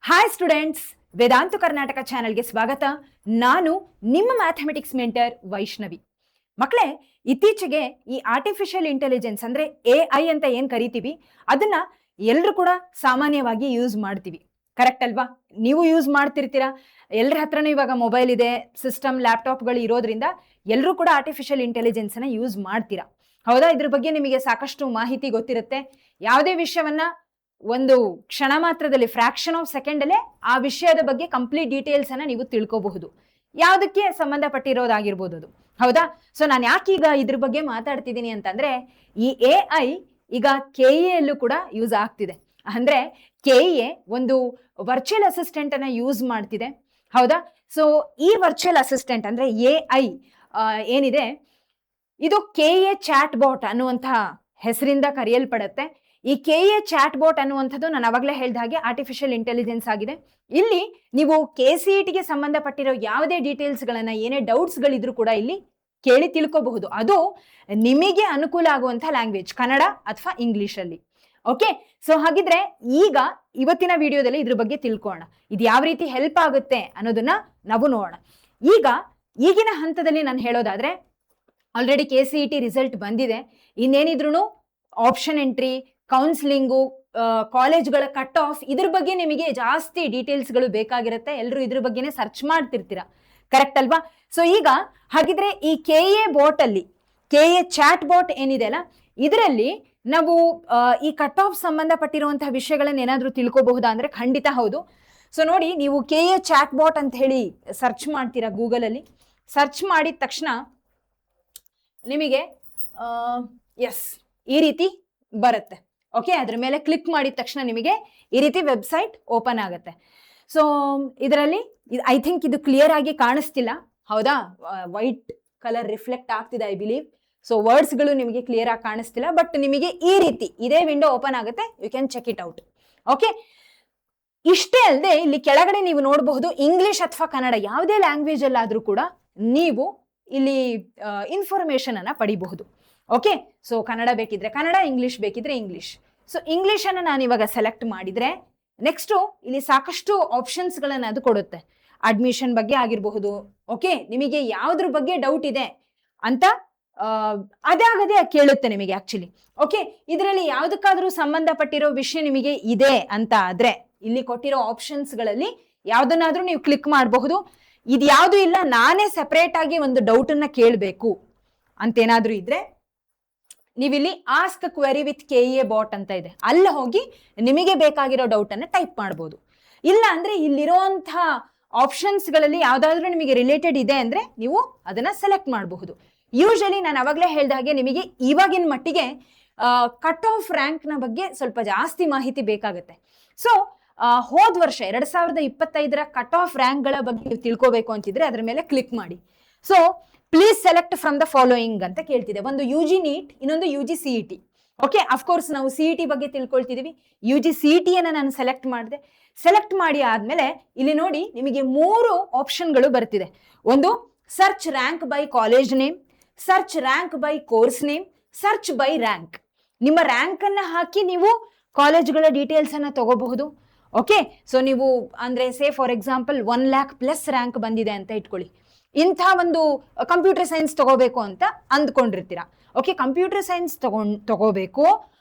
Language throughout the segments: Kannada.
ಹಾಯ್ ಸ್ಟೂಡೆಂಟ್ಸ್, ವೇದಾಂತು ಕರ್ನಾಟಕ ಚಾನೆಲ್ಗೆ ಸ್ವಾಗತ. ನಾನು ನಿಮ್ಮ ಮ್ಯಾಥಮೆಟಿಕ್ಸ್ ಮೆಂಟರ್ ವೈಷ್ಣವಿ. ಮಕ್ಕಳೇ, ಇತ್ತೀಚೆಗೆ ಈ ಆರ್ಟಿಫಿಷಿಯಲ್ ಇಂಟೆಲಿಜೆನ್ಸ್ ಅಂದ್ರೆ AI ಅಂತ ಏನ್ ಕರಿತೀವಿ, ಅದನ್ನ ಎಲ್ಲರೂ ಕೂಡ ಸಾಮಾನ್ಯವಾಗಿ ಯೂಸ್ ಮಾಡ್ತೀವಿ. ಕರೆಕ್ಟ್ ಅಲ್ವಾ? ನೀವು ಯೂಸ್ ಮಾಡ್ತಿರ್ತೀರಾ. ಎಲ್ಲರ ಹತ್ರನೂ ಇವಾಗ ಮೊಬೈಲ್ ಇದೆ, ಸಿಸ್ಟಮ್, ಲ್ಯಾಪ್ಟಾಪ್ಗಳು ಇರೋದ್ರಿಂದ ಎಲ್ಲರೂ ಕೂಡ ಆರ್ಟಿಫಿಷಿಯಲ್ ಇಂಟೆಲಿಜೆನ್ಸ್ ಅನ್ನ ಯೂಸ್ ಮಾಡ್ತೀರಾ. ಹೌದಾ? ಇದ್ರ ಬಗ್ಗೆ ನಿಮಗೆ ಸಾಕಷ್ಟು ಮಾಹಿತಿ ಗೊತ್ತಿರುತ್ತೆ. ಯಾವುದೇ ವಿಷಯವನ್ನ ಒಂದು ಕ್ಷಣ ಮಾತ್ರದಲ್ಲಿ, ಫ್ರಾಕ್ಷನ್ ಆಫ್ ಸೆಕೆಂಡ್ ಅಲ್ಲೇ ಆ ವಿಷಯದ ಬಗ್ಗೆ ಕಂಪ್ಲೀಟ್ ಡೀಟೇಲ್ಸ್ ಅನ್ನ ನೀವು ತಿಳ್ಕೋಬಹುದು. ಯಾವುದಕ್ಕೆ ಸಂಬಂಧಪಟ್ಟಿರೋದಾಗಿರ್ಬೋದು ಅದು. ಹೌದಾ? ಸೊ ನಾನು ಯಾಕೆ ಈಗ ಇದ್ರ ಬಗ್ಗೆ ಮಾತಾಡ್ತಿದ್ದೀನಿ ಅಂತಂದ್ರೆ, ಈ AI ಈಗ KE ಯಲ್ಲೂ ಕೂಡ ಯೂಸ್ ಆಗ್ತಿದೆ. ಅಂದ್ರೆ KE ಒಂದು ವರ್ಚುವಲ್ ಅಸಿಸ್ಟೆಂಟ್ ಅನ್ನ ಯೂಸ್ ಮಾಡ್ತಿದೆ. ಹೌದಾ? ಸೊ ಈ ವರ್ಚುವಲ್ ಅಸಿಸ್ಟೆಂಟ್ ಅಂದ್ರೆ AI ಏನಿದೆ, ಇದು KE ಚಾಟ್ ಬಾಟ್ ಅನ್ನುವಂತಹ ಹೆಸರಿಂದ ಕರೆಯಲ್ಪಡುತ್ತೆ. ಈ KE ಚಾಟ್ ಬಾಟ್ ಅನ್ನುವಂಥದ್ದು ನಾನು ಅವಾಗಲೇ ಹೇಳಿದ ಹಾಗೆ ಆರ್ಟಿಫಿಷಿಯಲ್ ಇಂಟೆಲಿಜೆನ್ಸ್ ಆಗಿದೆ. ಇಲ್ಲಿ ನೀವು KCET ಗೆ ಸಂಬಂಧಪಟ್ಟಿರೋ ಯಾವುದೇ ಡೀಟೇಲ್ಸ್ ಗಳನ್ನ, ಏನೇ ಡೌಟ್ಸ್ ಗಳಿದ್ರು ಕೂಡ ಇಲ್ಲಿ ಕೇಳಿ ತಿಳ್ಕೋಬಹುದು. ಅದು ನಿಮಗೆ ಅನುಕೂಲ ಆಗುವಂತಹ ಲ್ಯಾಂಗ್ವೇಜ್, ಕನ್ನಡ ಅಥವಾ ಇಂಗ್ಲಿಷ್ ಅಲ್ಲಿ. ಓಕೆ, ಸೊ ಹಾಗಿದ್ರೆ ಈಗ ಇವತ್ತಿನ ವಿಡಿಯೋದಲ್ಲಿ ಇದ್ರ ಬಗ್ಗೆ ತಿಳ್ಕೋಣ. ಇದು ಯಾವ ರೀತಿ ಹೆಲ್ಪ್ ಆಗುತ್ತೆ ಅನ್ನೋದನ್ನ ನಾವು ನೋಡೋಣ. ಈಗಿನ ಹಂತದಲ್ಲಿ ನಾನು ಹೇಳೋದಾದ್ರೆ, ಆಲ್ರೆಡಿ KCET ರಿಸಲ್ಟ್ ಬಂದಿದೆ. ಇನ್ನೇನಿದ್ರು ಆಪ್ಷನ್ ಎಂಟ್ರಿ, ಕೌನ್ಸಿಲಿಂಗು, ಕಾಲೇಜ್ಗಳ ಕಟ್ ಆಫ್, ಇದ್ರ ಬಗ್ಗೆ ನಿಮಗೆ ಜಾಸ್ತಿ ಡೀಟೇಲ್ಸ್ಗಳು ಬೇಕಾಗಿರುತ್ತೆ. ಎಲ್ಲರೂ ಇದ್ರ ಬಗ್ಗೆನೇ ಸರ್ಚ್ ಮಾಡ್ತಿರ್ತೀರಾ. ಕರೆಕ್ಟ್ ಅಲ್ವಾ? ಸೊ ಈಗ ಹಾಗಿದ್ರೆ ಈ KE ಬಾಟ್ ಅಲ್ಲಿ, KE ಚಾಟ್ ಬಾಟ್ ಏನಿದೆ ಅಲ್ಲ, ಇದರಲ್ಲಿ ನಾವು ಈ ಕಟ್ ಆಫ್ ಸಂಬಂಧಪಟ್ಟಿರುವಂತಹ ವಿಷಯಗಳನ್ನ ಏನಾದ್ರೂ ತಿಳ್ಕೋಬಹುದಾ ಅಂದ್ರೆ ಖಂಡಿತ ಹೌದು. ಸೊ ನೋಡಿ, ನೀವು KE ಚಾಟ್ ಬಾಟ್ ಅಂತ ಹೇಳಿ ಸರ್ಚ್ ಮಾಡ್ತೀರಾ ಗೂಗಲ್ ಅಲ್ಲಿ. ಸರ್ಚ್ ಮಾಡಿದ ತಕ್ಷಣ ನಿಮಗೆ ಈ ರೀತಿ ಬರುತ್ತೆ. ಓಕೆ, ಅದ್ರ ಮೇಲೆ ಕ್ಲಿಕ್ ಮಾಡಿದ ತಕ್ಷಣ ನಿಮಗೆ ಈ ರೀತಿ ವೆಬ್ಸೈಟ್ ಓಪನ್ ಆಗುತ್ತೆ. ಸೊ ಇದರಲ್ಲಿ ಐ ಥಿಂಕ್ ಇದು ಕ್ಲಿಯರ್ ಆಗಿ ಕಾಣಿಸ್ತಿಲ್ಲ. ಹೌದಾ? ವೈಟ್ ಕಲರ್ ರಿಫ್ಲೆಕ್ಟ್ ಆಗ್ತಿದೆ ಐ ಬಿಲೀವ್. ಸೊ ವರ್ಡ್ಸ್ಗಳು ನಿಮಗೆ ಕ್ಲಿಯರ್ ಆಗಿ ಕಾಣಿಸ್ತಿಲ್ಲ, ಬಟ್ ನಿಮಗೆ ಈ ರೀತಿ ಇದೇ ವಿಂಡೋ ಓಪನ್ ಆಗುತ್ತೆ. You can check it out. Okay, ಇಷ್ಟೇ ಅಲ್ಲದೆ ಇಲ್ಲಿ ಕೆಳಗಡೆ ನೀವು ನೋಡಬಹುದು ಇಂಗ್ಲಿಷ್ ಅಥವಾ ಕನ್ನಡ ಯಾವುದೇ ಲ್ಯಾಂಗ್ವೇಜ್ ಅಲ್ಲಾದ್ರೂ ಕೂಡ ನೀವು ಇಲ್ಲಿ ಇನ್ಫಾರ್ಮೇಶನ್ ಅನ್ನ ಪಡಿಬಹುದು. ಓಕೆ, ಸೊ ಕನ್ನಡ ಬೇಕಿದ್ರೆ ಕನ್ನಡ, ಇಂಗ್ಲಿಷ್ ಬೇಕಿದ್ರೆ ಇಂಗ್ಲಿಷ್. ಸೊ ಇಂಗ್ಲಿಷ್ ಅನ್ನ ನಾನು ಇವಾಗ ಸೆಲೆಕ್ಟ್ ಮಾಡಿದ್ರೆ ನೆಕ್ಸ್ಟ್ ಇಲ್ಲಿ ಸಾಕಷ್ಟು ಆಪ್ಷನ್ಸ್ ಗಳನ್ನ ಅದು ಕೊಡುತ್ತೆ. ಅಡ್ಮಿಷನ್ ಬಗ್ಗೆ ಆಗಿರಬಹುದು. ಓಕೆ, ನಿಮಗೆ ಯಾವ್ದ್ರ ಬಗ್ಗೆ ಡೌಟ್ ಇದೆ ಅಂತ ಅದಾಗದೇ ಕೇಳುತ್ತೆ ನಿಮಗೆ ಆಕ್ಚುಲಿ. ಓಕೆ, ಇದರಲ್ಲಿ ಯಾವ್ದಕ್ಕಾದ್ರೂ ಸಂಬಂಧಪಟ್ಟಿರೋ ವಿಷಯ ನಿಮಗೆ ಇದೆ ಅಂತ ಆದ್ರೆ ಇಲ್ಲಿ ಕೊಟ್ಟಿರೋ ಆಪ್ಷನ್ಸ್ ಗಳಲ್ಲಿ ಯಾವ್ದನ್ನಾದ್ರೂ ನೀವು ಕ್ಲಿಕ್ ಮಾಡಬಹುದು. ಇದ್ಯಾವುದು ಇಲ್ಲ, ನಾನೇ ಸೆಪರೇಟ್ ಆಗಿ ಒಂದು ಡೌಟ್ ಅನ್ನ ಕೇಳಬೇಕು ಅಂತೇನಾದ್ರೂ ಇದ್ರೆ ನೀವಿಲ್ಲಿ ask query with KE bot ಅಂತ ಇದೆ, ಅಲ್ಲಿ ಹೋಗಿ ನಿಮಗೆ ಬೇಕಾಗಿರೋ ಡೌಟ್ ಅನ್ನ ಟೈಪ್ ಮಾಡಬಹುದು. ಇಲ್ಲ ಅಂದ್ರೆ ಇಲ್ಲಿರುವಂತಹ ಆಪ್ಷನ್ಸ್ ಗಳಲ್ಲಿ ಯಾವ್ದಾದ್ರು ನಿಮಗೆ ರಿಲೇಟೆಡ್ ಇದೆ ಅಂದ್ರೆ ನೀವು ಅದನ್ನ ಸೆಲೆಕ್ಟ್ ಮಾಡಬಹುದು. ಯೂಶಲಿ ನಾನು ಅವಾಗಲೇ ಹೇಳ್ದ ಹಾಗೆ ನಿಮಗೆ ಇವಾಗಿನ ಮಟ್ಟಿಗೆ ಕಟ್ ಆಫ್ ರ್ಯಾಂಕ್ ನ ಬಗ್ಗೆ ಸ್ವಲ್ಪ ಜಾಸ್ತಿ ಮಾಹಿತಿ ಬೇಕಾಗುತ್ತೆ. ಸೊ ಹೋದ ವರ್ಷ 2025ರ ಕಟ್ ಆಫ್ ರ್ಯಾಂಕ್ ಗಳ ಬಗ್ಗೆ ನೀವು ತಿಳ್ಕೋಬೇಕು ಅಂತಿದ್ರೆ ಅದ್ರ ಮೇಲೆ ಕ್ಲಿಕ್ ಮಾಡಿ. So please select from the following ಅಂತ ಕೇಳ್ತಿದೆ. ಒಂದು UG NEET, ಇನ್ನೊಂದು UG CET. ಓಕೆ, ಅಫ್ಕೋರ್ಸ್ ನಾವು CET ಬಗ್ಗೆ ತಿಳ್ಕೊಳ್ತಿದೀವಿ. UG CET ಅನ್ನ ನಾನು ಸೆಲೆಕ್ಟ್ ಮಾಡಿದೆ. ಸೆಲೆಕ್ಟ್ ಮಾಡಿ ಆದ್ಮೇಲೆ ಇಲ್ಲಿ ನೋಡಿ ನಿಮಗೆ 3 ಆಪ್ಷನ್ಗಳು ಬರ್ತಿದೆ. ಒಂದು search rank by college name, search rank by course name, search by rank. ನಿಮ್ಮ ರ್ಯಾಂಕ್ ಅನ್ನ ಹಾಕಿ ನೀವು ಕಾಲೇಜ್ಗಳ ಡೀಟೇಲ್ಸ್ ಅನ್ನ ತಗೋಬಹುದು. ಓಕೆ, ಸೊ ನೀವು ಅಂದ್ರೆ say for example 1 lakh plus rank ಬಂದಿದೆ ಅಂತ ಇಟ್ಕೊಳ್ಳಿ. ಇಂಥ ಒಂದು ಕಂಪ್ಯೂಟರ್ ಸೈನ್ಸ್ ತಗೋಬೇಕು ಅಂತ ಅಂದ್ಕೊಂಡಿರ್ತೀರಾ. ಓಕೆ, ಕಂಪ್ಯೂಟರ್ ಸೈನ್ಸ್ ತಗೋಬೇಕು,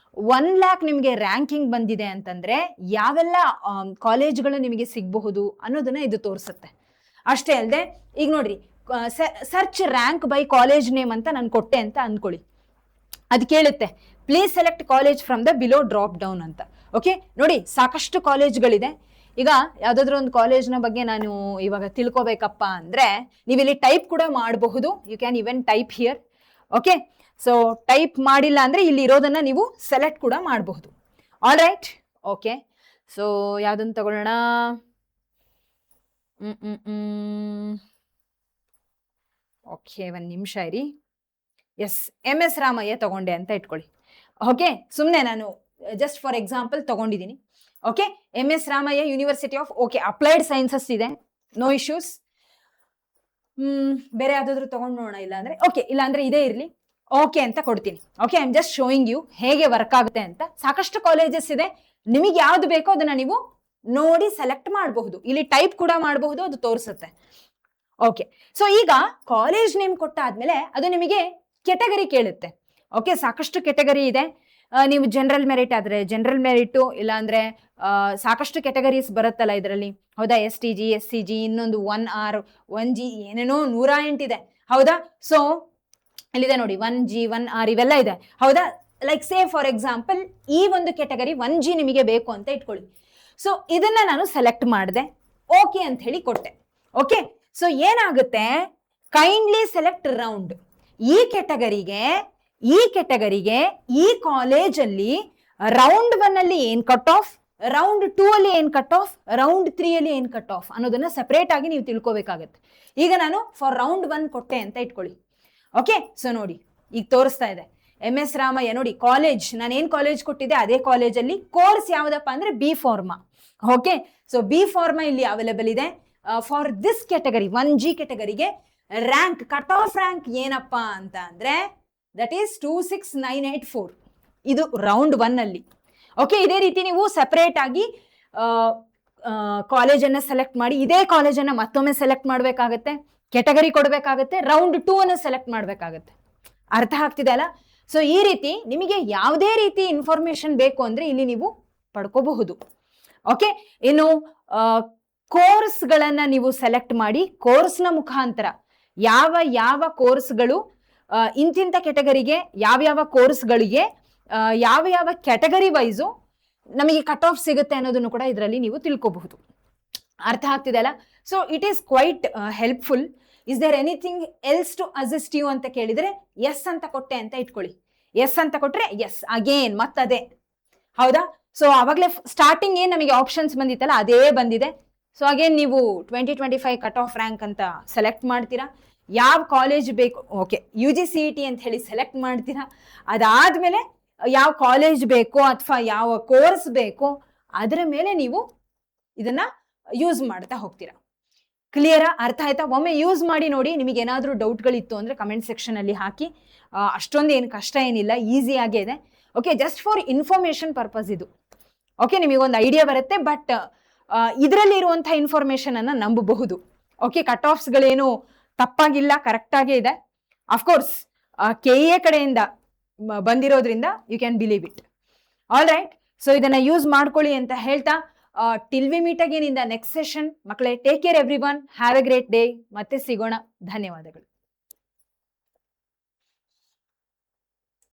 1 lakh ನಿಮಗೆ ರ್ಯಾಂಕಿಂಗ್ ಬಂದಿದೆ ಅಂತಂದ್ರೆ ಯಾವೆಲ್ಲ ಕಾಲೇಜ್ಗಳು ನಿಮಗೆ ಸಿಗಬಹುದು ಅನ್ನೋದನ್ನ ಇದು ತೋರಿಸುತ್ತೆ. ಅಷ್ಟೇ ಅಲ್ಲದೆ ಈಗ ನೋಡ್ರಿ, search rank by college name ಅಂತ ನಾನು ಕೊಟ್ಟೆ ಅಂತ ಅಂದ್ಕೊಳ್ಳಿ. ಅದು ಕೇಳುತ್ತೆ please select college from the below drop down ಅಂತ. ಓಕೆ, ನೋಡಿ ಸಾಕಷ್ಟು ಕಾಲೇಜ್ಗಳಿದೆ. ಈಗ ಯಾವ್ದಾದ್ರು ಒಂದು ಕಾಲೇಜ್ನ ಬಗ್ಗೆ ನಾನು ಇವಾಗ ತಿಳ್ಕೊಬೇಕಪ್ಪ ಅಂದ್ರೆ ನೀವಿಲ್ಲಿ ಟೈಪ್ ಕೂಡ ಮಾಡಬಹುದು. You can even type here. Okay, so type ಮಾಡಿಲ್ಲ ಅಂದ್ರೆ ಇಲ್ಲಿ ಇರೋದನ್ನ ನೀವು ಸೆಲೆಕ್ಟ್ ಕೂಡ ಮಾಡಬಹುದು. All right. ಓಕೆ, ಸೊ ಯಾವ್ದನ್ನ ತಗೊಳ್ಳೋಣ? ಓಕೆ, ಒಂದ್ ನಿಮಿಷ ಇರಿ. MS ರಾಮಯ್ಯ ತಗೊಂಡೆ ಅಂತ ಇಟ್ಕೊಳ್ಳಿ. ಓಕೆ, ಸುಮ್ಮನೆ ನಾನು ಜಸ್ಟ್ ಫಾರ್ ಎಕ್ಸಾಂಪಲ್ ತಗೊಂಡಿದ್ದೀನಿ. Okay, MS Ramaiah university of applied sciences ಇದೆ, ನೋ ಇಶ್ಯೂಸ್. ಬೇರೆ ಯಾವ್ದಾದ್ರು ತಗೊಂಡು ನೋಡೋಣ. ಇಲ್ಲ ಅಂದ್ರೆ ಓಕೆ, ಇಲ್ಲ ಅಂದ್ರೆ ಇದೇ ಇರ್ಲಿ. ಓಕೆ ಅಂತ ಕೊಡ್ತೀನಿ. Okay, I am just showing you ಹೇಗೆ ವರ್ಕ್ ಆಗುತ್ತೆ ಅಂತ. ಸಾಕಷ್ಟು ಕಾಲೇಜಸ್ ಇದೆ, ನಿಮಗೆ ಯಾವ್ದು ಬೇಕೋ ಅದನ್ನ ನೀವು ನೋಡಿ ಸೆಲೆಕ್ಟ್ ಮಾಡಬಹುದು. ಇಲ್ಲಿ ಟೈಪ್ ಕೂಡ ಮಾಡಬಹುದು, ಅದು ತೋರಿಸುತ್ತೆ. ಓಕೆ, ಸೊ ಈಗ ಕಾಲೇಜ್ ನೇಮ್ ಕೊಟ್ಟಾದ್ಮೇಲೆ ಅದು ನಿಮಗೆ ಕೆಟಗರಿ ಕೇಳುತ್ತೆ. ಓಕೆ, ಸಾಕಷ್ಟು ಕೆಟಗರಿ ಇದೆ. ನೀವು ಜನರಲ್ ಮೆರಿಟ್ ಆದ್ರೆ ಜನರಲ್ ಮೆರಿಟ್, ಇಲ್ಲ ಅಂದ್ರೆ ಸಾಕಷ್ಟು ಕೆಟಗರೀಸ್ ಬರುತ್ತಲ್ಲ ಇದರಲ್ಲಿ, ಹೌದಾ? STG, SCG, ಇನ್ನೊಂದು 1R, 1G, ಏನೇನೋ 108 ಇದೆ, ಹೌದಾ? ಸೊ ಇಲ್ಲಿದೆ ನೋಡಿ 1G, 1R ಇವೆಲ್ಲ ಇದೆ, ಹೌದಾ? ಲೈಕ್ ಸೇ ಫಾರ್ ಎಕ್ಸಾಂಪಲ್ ಈ ಒಂದು ಕೆಟಗರಿ 1G ನಿಮಗೆ ಬೇಕು ಅಂತ ಇಟ್ಕೊಳ್ಳಿ. ಸೊ ಇದನ್ನ ನಾನು ಸೆಲೆಕ್ಟ್ ಮಾಡಿದೆ, ಓಕೆ ಅಂತ ಹೇಳಿ ಕೊಟ್ಟೆ. ಓಕೆ, ಸೊ ಏನಾಗುತ್ತೆ, ಕೈಂಡ್ಲಿ ಸೆಲೆಕ್ಟ್ ರೌಂಡ್. ಈ ಕೆಟಗರಿಗೆ ಈ ಕಾಲೇಜಲ್ಲಿ ರೌಂಡ್ 1 ಅಲ್ಲಿ ಏನ್ ಕಟ್ ಆಫ್, ರೌಂಡ್ 2 ಅಲ್ಲಿ ಏನ್ ಕಟ್ ಆಫ್, ರೌಂಡ್ 3 ಅಲ್ಲಿ ಏನ್ ಕಟ್ ಆಫ್ ಅನ್ನೋದನ್ನ ಸೆಪರೇಟ್ ಆಗಿ ನೀವು ತಿಳ್ಕೋಬೇಕಾಗತ್ತೆ. ಈಗ ನಾನು ಫಾರ್ ರೌಂಡ್ 1 ಕೊಟ್ಟೆ ಅಂತ ಇಟ್ಕೊಳ್ಳಿ. ಓಕೆ, ಸೊ ನೋಡಿ ಈಗ ತೋರಿಸ್ತಾ ಇದೆ MS ರಾಮಯ್ಯ. ನೋಡಿ ಕಾಲೇಜ್, ನಾನು ಏನ್ ಕಾಲೇಜ್ ಕೊಟ್ಟಿದ್ದೆ ಅದೇ ಕಾಲೇಜಲ್ಲಿ ಕೋರ್ಸ್ ಯಾವ್ದಪ್ಪ ಅಂದ್ರೆ B Pharma. Okay, so B Pharma ಇಲ್ಲಿ ಅವೈಲೇಬಲ್ ಇದೆ. ಫಾರ್ ದಿಸ್ ಕೆಟಗರಿ 1G ಕೆಟಗರಿಗೆ ರ್ಯಾಂಕ್, ಕಟ್ ಆಫ್ ರ್ಯಾಂಕ್ ಏನಪ್ಪಾ ಅಂತ ಅಂದ್ರೆ ದಟ್ ಈಸ್ 26984. ಇದು ರೌಂಡ್ 1 ಅಲ್ಲಿ. ಓಕೆ, ಇದೇ ರೀತಿ ನೀವು ಸೆಪರೇಟ್ ಆಗಿ ಕಾಲೇಜನ್ನ ಸೆಲೆಕ್ಟ್ ಮಾಡಿ, ಇದೇ ಕಾಲೇಜನ್ನ ಮತ್ತೊಮ್ಮೆ ಸೆಲೆಕ್ಟ್ ಮಾಡ್ಬೇಕಾಗತ್ತೆ, ಕೆಟಗರಿ ಕೊಡ್ಬೇಕಾಗತ್ತೆ, ರೌಂಡ್ 2 ಅನ್ನು ಸೆಲೆಕ್ಟ್ ಮಾಡ್ಬೇಕಾಗತ್ತೆ. ಅರ್ಥ ಆಗ್ತಿದೆ ಅಲ್ಲ? ಸೊ ಈ ರೀತಿ ನಿಮಗೆ ಯಾವುದೇ ರೀತಿ ಇನ್ಫಾರ್ಮೇಶನ್ ಬೇಕು ಅಂದ್ರೆ ಇಲ್ಲಿ ನೀವು ಪಡ್ಕೋಬಹುದು. ಓಕೆ, ಇನ್ನು ಕೋರ್ಸ್ಗಳನ್ನ ನೀವು ಸೆಲೆಕ್ಟ್ ಮಾಡಿ, ಕೋರ್ಸ್ನ ಮುಖಾಂತರ ಯಾವ ಕೋರ್ಸ್ಗಳು ಇಂತಿಂತ ಕೆಟಗರಿಗೆ, ಯಾವ ಕೋರ್ಸ್ಗಳಿಗೆ ಯಾವ ಕೆಟಗರಿ ವೈಸು ನಮಗೆ ಕಟ್ ಆಫ್ ಸಿಗುತ್ತೆ ಅನ್ನೋದನ್ನು ಕೂಡ ಇದರಲ್ಲಿ ನೀವು ತಿಳ್ಕೋಬಹುದು. ಅರ್ಥ ಆಗ್ತಿದೆ ಅಲ್ಲ? So it is quite helpful. Is there anything else to assist you ಅಂತ ಕೇಳಿದ್ರೆ ಎಸ್ ಅಂತ ಕೊಟ್ಟೆ ಅಂತ ಇಟ್ಕೊಳ್ಳಿ. ಎಸ್ ಅಂತ ಕೊಟ್ರೆ ಎಸ್ ಅಗೇನ್ ಮತ್ತದೇ, ಹೌದಾ? ಸೊ ಅವಾಗಲೇ ಸ್ಟಾರ್ಟಿಂಗ್ ಏನ್ ನಮಗೆ ಆಪ್ಷನ್ಸ್ ಬಂದಿತ್ತಲ್ಲ ಅದೇ ಬಂದಿದೆ. ಸೊ ಅಗೇನ್ ನೀವು 2025 ಕಟ್ ಆಫ್ ರ್ಯಾಂಕ್ ಅಂತ ಸೆಲೆಕ್ಟ್ ಮಾಡ್ತೀರಾ, ಯಾವ ಕಾಲೇಜ್ ಬೇಕು, ಓಕೆ UGCET ಅಂತ ಹೇಳಿ ಸೆಲೆಕ್ಟ್ ಮಾಡ್ತೀರಾ. ಅದಾದ್ಮೇಲೆ ಯಾವ ಕಾಲೇಜ್ ಬೇಕೋ ಅಥವಾ ಯಾವ ಕೋರ್ಸ್ ಬೇಕೋ ಅದರ ಮೇಲೆ ನೀವು ಇದನ್ನ ಯೂಸ್ ಮಾಡ್ತಾ ಹೋಗ್ತೀರಾ. ಕ್ಲಿಯರಾ? ಅರ್ಥ ಆಯ್ತಾ? ಒಮ್ಮೆ ಯೂಸ್ ಮಾಡಿ ನೋಡಿ. ನಿಮಗೆ ಏನಾದರೂ ಡೌಟ್ಗಳಿತ್ತು ಅಂದ್ರೆ ಕಮೆಂಟ್ ಸೆಕ್ಷನ್ ಅಲ್ಲಿ ಹಾಕಿ. ಅಷ್ಟೊಂದು ಏನು ಕಷ್ಟ ಏನಿಲ್ಲ, ಈಸಿ ಆಗೇ ಇದೆ. Okay, just for information purpose ಇದು. ಓಕೆ, ನಿಮಗೊಂದು ಐಡಿಯಾ ಬರುತ್ತೆ, ಬಟ್ ಇದರಲ್ಲಿ ಇರುವಂತಹ ಇನ್ಫಾರ್ಮೇಶನ್ ಅನ್ನ ನಂಬಬಹುದು. ಓಕೆ, ಕಟ್ ಆಫ್ಸ್ಗಳೇನು ತಪ್ಪಾಗಿಲ್ಲ, ಕರೆಕ್ಟ್ ಆಗೇ ಇದೆ. ಅಫ್ಕೋರ್ಸ್ KA ಕಡೆಯಿಂದ ಬಂದಿರೋದ್ರಿಂದ you can believe it. All right, so ಇದನ್ನ ಯೂಸ್ ಮಾಡ್ಕೊಳ್ಳಿ ಅಂತ ಹೇಳ್ತಾ till we meet again in the next session. ಮಕ್ಕಳೇ, take care everyone, have a great day. ಮತ್ತೆ ಸಿಗೋಣ. ಧನ್ಯವಾದಗಳು.